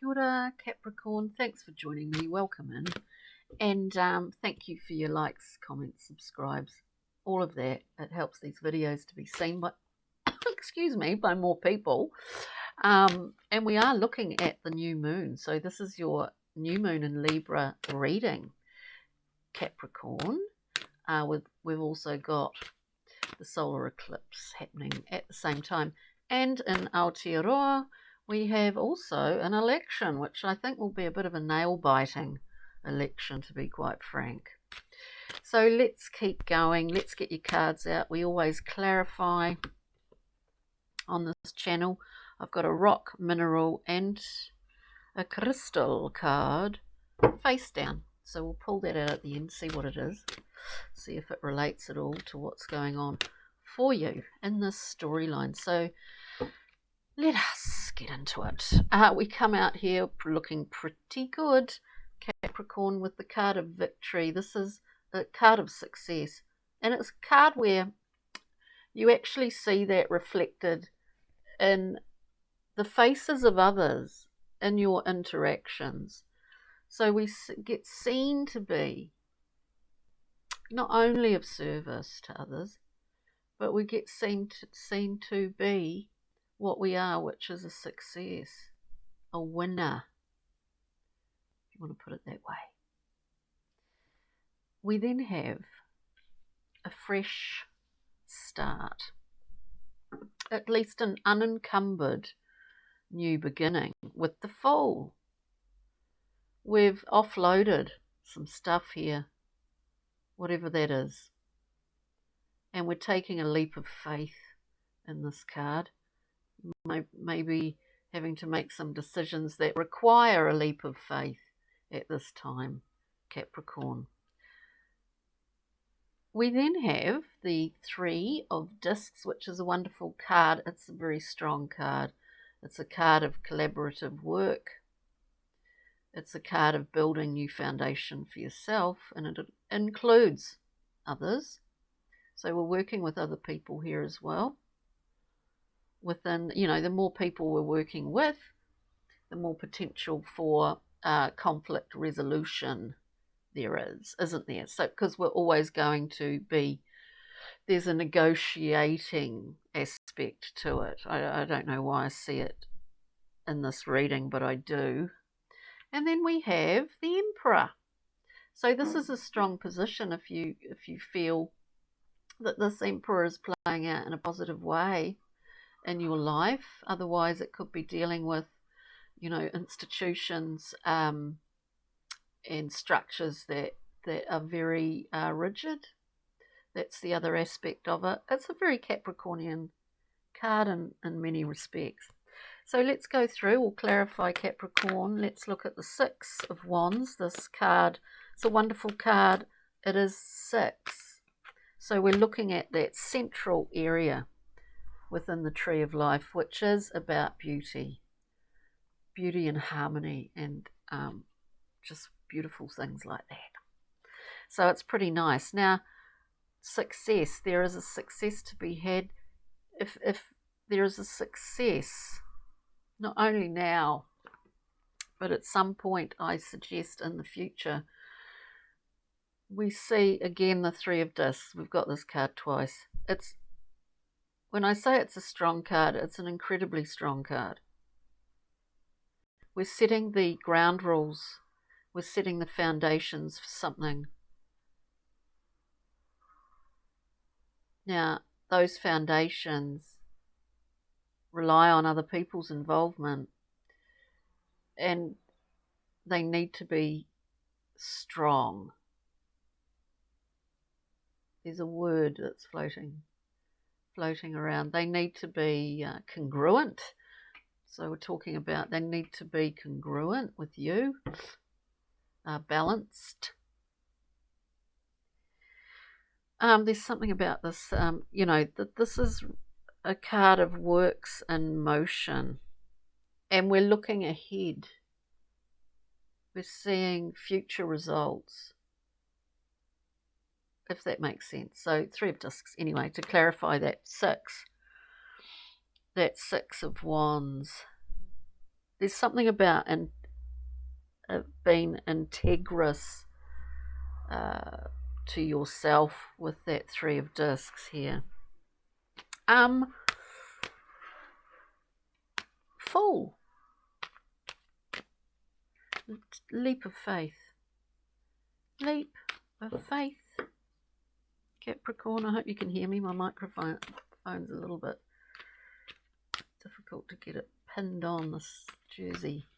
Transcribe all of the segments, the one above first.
Kia ora, Capricorn. Thanks for joining me. Welcome in. And thank you for your likes, comments, subscribes, all of that. It helps these videos to be seen by, excuse me, by more people. And we are looking at the new moon. So this is your new moon in Libra reading, Capricorn. We've also got the solar eclipse happening at the same time. And in Aotearoa, we have also an election, which I think will be a bit of a nail-biting election, to be quite frank. So let's keep going. Let's get your cards out. We always clarify on this channel. I've got a rock, mineral, and a crystal card face down. So we'll pull that out at the end, see what it is, see if it relates at all to what's going on for you in this storyline. So let us get into it. We come out here looking pretty good, Capricorn, with the card of victory. This is a card of success, and it's a card where you actually see that reflected in the faces of others in your interactions. So we get seen to be not only of service to others, but we get seen to be what we are, which is a success, a winner, if you want to put it that way. We then have a fresh start, at least an unencumbered new beginning with the Fool. We've offloaded some stuff here, whatever that is, and we're taking a leap of faith in this card. Maybe having to make some decisions that require a leap of faith at this time, Capricorn. We then have the Three of Discs, which is a wonderful card. It's a very strong card. It's a card of collaborative work. It's a card of building new foundation for yourself, and it includes others. So we're working with other people here as well. Within, the more people we're working with, the more potential for conflict resolution there is, isn't there? So, because we're always going to be, there's a negotiating aspect to it. I don't know why I see it in this reading, but I do. And then we have the Emperor. So this is a strong position if you feel that this Emperor is playing out in a positive way in your life. Otherwise, it could be dealing with, institutions and structures that are very rigid. That's the other aspect of it. It's a very Capricornian card in many respects. So let's go through. We'll clarify Capricorn. Let's look at the Six of Wands. This card, it's a wonderful card. It is 6. So we're looking at that central area within the Tree of Life, which is about beauty and harmony, and just beautiful things like that. So it's pretty nice. Now, success. There is a success to be had. If there is a success, not only now, but at some point, I suggest in the future, we see again the Three of Discs. We've got this card twice. When I say it's a strong card, it's an incredibly strong card. We're setting the ground rules. We're setting the foundations for something. Now, those foundations rely on other people's involvement, and they need to be strong. There's a word that's floating around. They need to be congruent. So we're talking about they need to be congruent with you, balanced. There's something about this, that this is a card of works in motion, and we're looking ahead. We're seeing future results, if that makes sense. So Three of Discs, anyway, to clarify that 6. That Six of Wands. there's something about being integrous to yourself with that Three of Discs here. Fool. Leap of faith. Leap of faith. Capricorn, I hope you can hear me. My microphone's a little bit difficult to get it pinned on this jersey.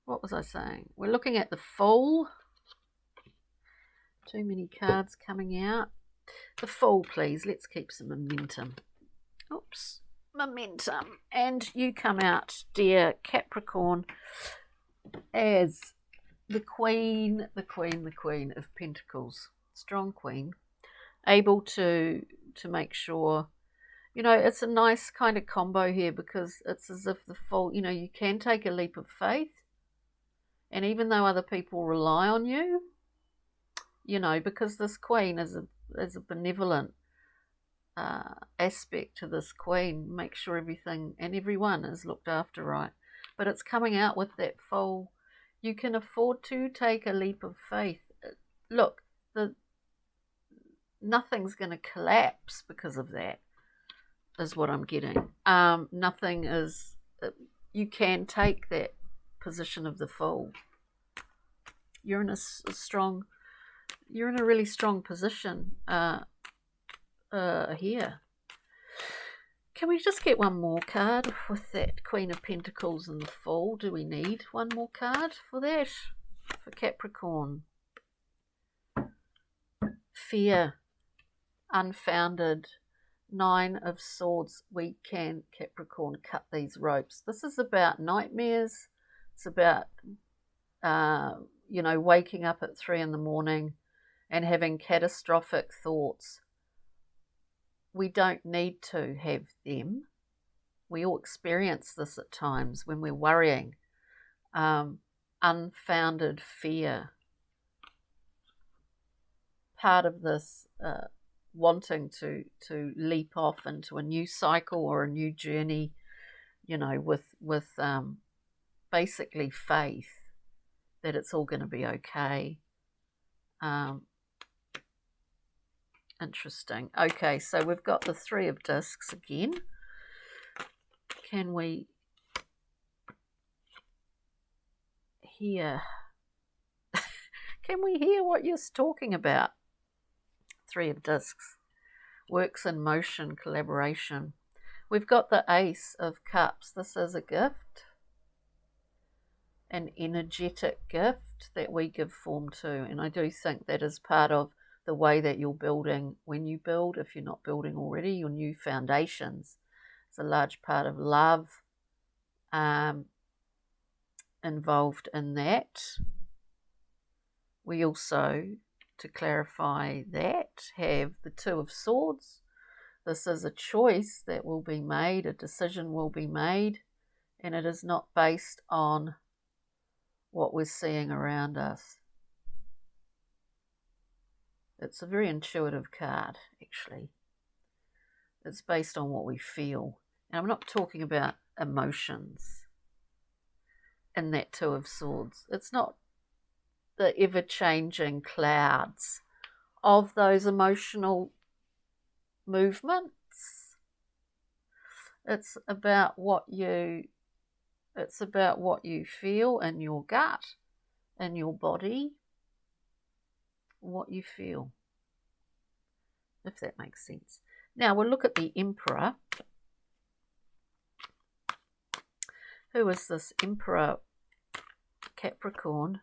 What was I saying? We're looking at the Fool. Too many cards coming out. The Fool, please. Let's keep some momentum. Oops. Momentum. And you come out, dear Capricorn, as the Queen of Pentacles. Strong Queen. Able to make sure, you know, it's a nice kind of combo here, because it's as if the Fool, you know, you can take a leap of faith. And even though other people rely on you, you know, because this Queen is a benevolent aspect to this Queen, make sure everything and everyone is looked after right. But it's coming out with that Fool. You can afford to take a leap of faith. Look, nothing's going to collapse because of that, is what I'm getting. Nothing is. You can take that position of the Fool. You're in you're in a really strong position here. Can we just get one more card with that Queen of Pentacles and the Fool? Do we need one more card for that? For Capricorn. Fear. Unfounded. Nine of Swords. We can, Capricorn, cut these ropes. This is about nightmares. It's about, you know, waking up at 3 in the morning and having catastrophic thoughts. We don't need to have them. We all experience this at times when we're worrying. Unfounded fear. Part of this wanting to leap off into a new cycle or a new journey, you know, with basically faith that it's all going to be okay. Interesting. Okay, so we've got the Three of Discs again. Can we hear? Can we hear what you're talking about? Three of Discs. Works in motion, collaboration. We've got the Ace of Cups. This is a gift. An energetic gift that we give form to. And I do think that is part of the way that you're building when you build, if you're not building already, your new foundations. It's a large part of love involved in that. We also, to clarify that, have the Two of Swords. This is a choice that will be made, a decision will be made, and it is not based on what we're seeing around us. It's a very intuitive card, actually. It's based on what we feel. And I'm not talking about emotions in that Two of Swords. It's not the ever-changing clouds of those emotional movements. It's about what you feel in your gut, in your body, what you feel, if that makes sense. Now we'll look at the Emperor. Who is this Emperor, Capricorn?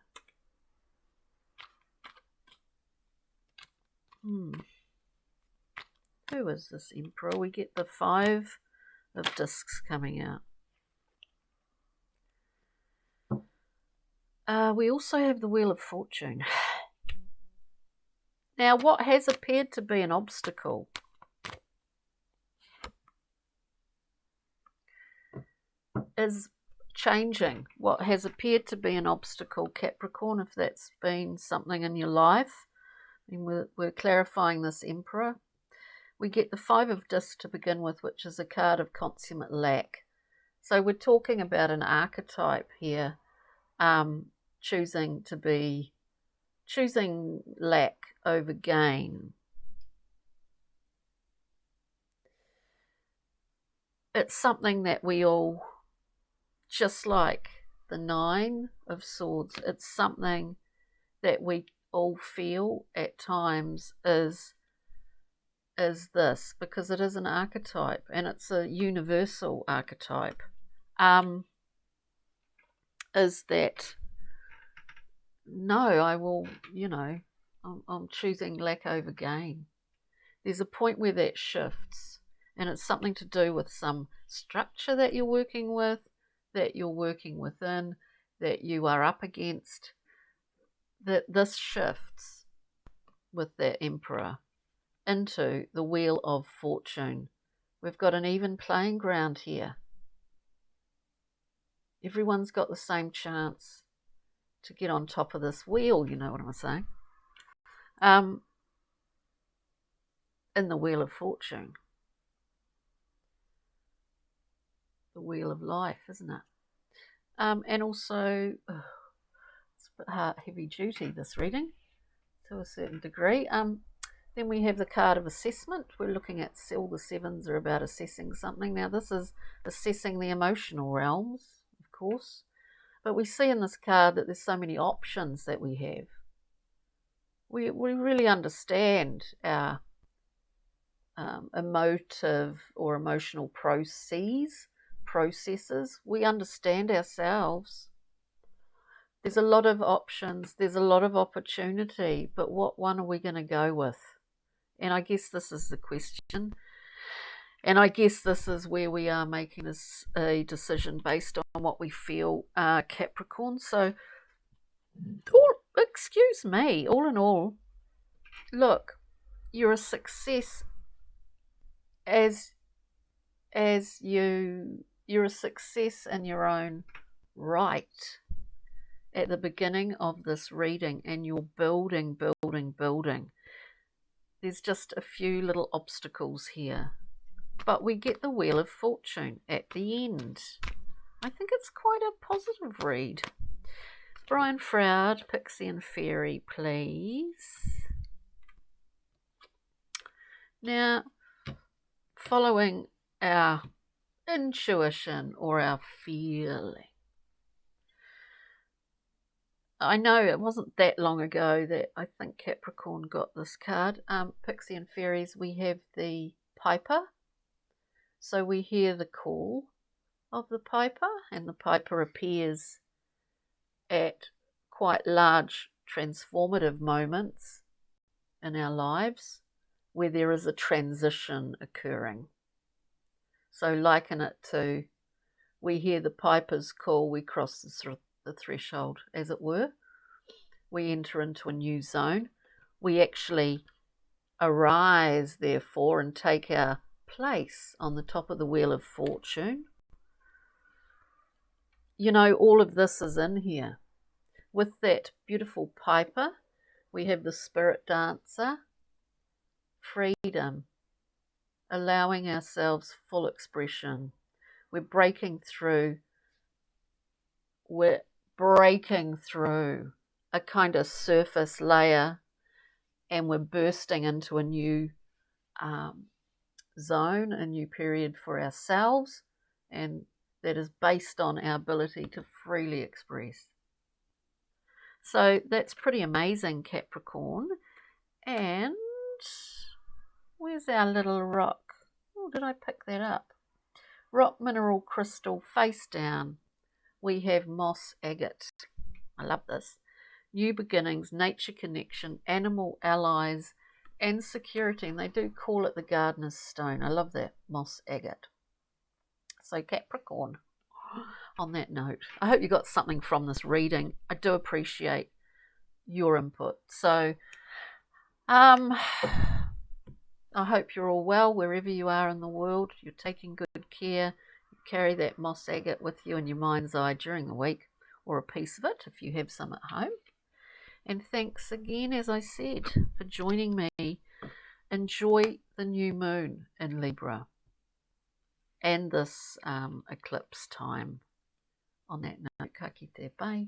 Who is this Emperor? We get the Five of Discs coming out. We also have the Wheel of Fortune. Now, what has appeared to be an obstacle is changing. What has appeared to be an obstacle, Capricorn, if that's been something in your life, and we're clarifying this Emperor. We get the Five of Discs to begin with, which is a card of consummate lack. So we're talking about an archetype here, choosing lack over gain. It's something that we all, just like the Nine of Swords, it's something that we all feel at times is this, because it is an archetype and it's a universal archetype, is that no, I will, I'm choosing lack over gain. There's a point where that shifts, and it's something to do with some structure that you're working with, that you're working within, that you are up against, that this shifts with that Emperor into the Wheel of Fortune. We've got an even playing ground here. Everyone's got the same chance to get on top of this wheel, you know what I'm saying? In the Wheel of Fortune. The Wheel of Life, isn't it? And also, it's a bit heavy duty, this reading, to a certain degree. Then we have the card of assessment. We're looking at all the sevens are about assessing something. Now this is assessing the emotional realms, of course. But we see in this card that there's so many options that we have. We really understand our emotive or emotional processes. We understand ourselves. There's a lot of options. There's a lot of opportunity. But what one are we going to go with? And I guess this is the question. And I guess this is where we are making a decision based on what we feel, Capricorn. So, excuse me, all in all, look, you're a success you're a success in your own right at the beginning of this reading, and you're building. There's just a few little obstacles here. But we get the Wheel of Fortune at the end. I think it's quite a positive read. Brian Froud, Pixie and Fairy, please. Now, following our intuition or our feeling. I know it wasn't that long ago that I think Capricorn got this card. Pixie and Fairies, we have the Piper. So we hear the call of the Piper, and the Piper appears at quite large transformative moments in our lives where there is a transition occurring. So liken it to, we hear the Piper's call, we cross the threshold, as it were. We enter into a new zone. We actually arise, therefore, and take our place on the top of the Wheel of Fortune. You know, all of this is in here. With that beautiful Piper, we have the Spirit Dancer, freedom, allowing ourselves full expression. We're breaking through a kind of surface layer, and we're bursting into a new zone, a new period for ourselves, and that is based on our ability to freely express. So that's pretty amazing, Capricorn. And where's our little rock? Oh, did I pick that up? Rock, mineral, crystal, face down. We have moss agate. I love this. New beginnings, nature connection, animal allies, and security. And they do call it the gardener's stone. I love that, moss agate. So Capricorn, on that note, I hope you got something from this reading. I do appreciate your input. So I hope you're all well wherever you are in the world. You're taking good care. You carry that moss agate with you in your mind's eye during the week, or a piece of it if you have some at home. And thanks again, as I said, for joining me. Enjoy the new moon in Libra. and this eclipse time. On that note, ka kite, bye.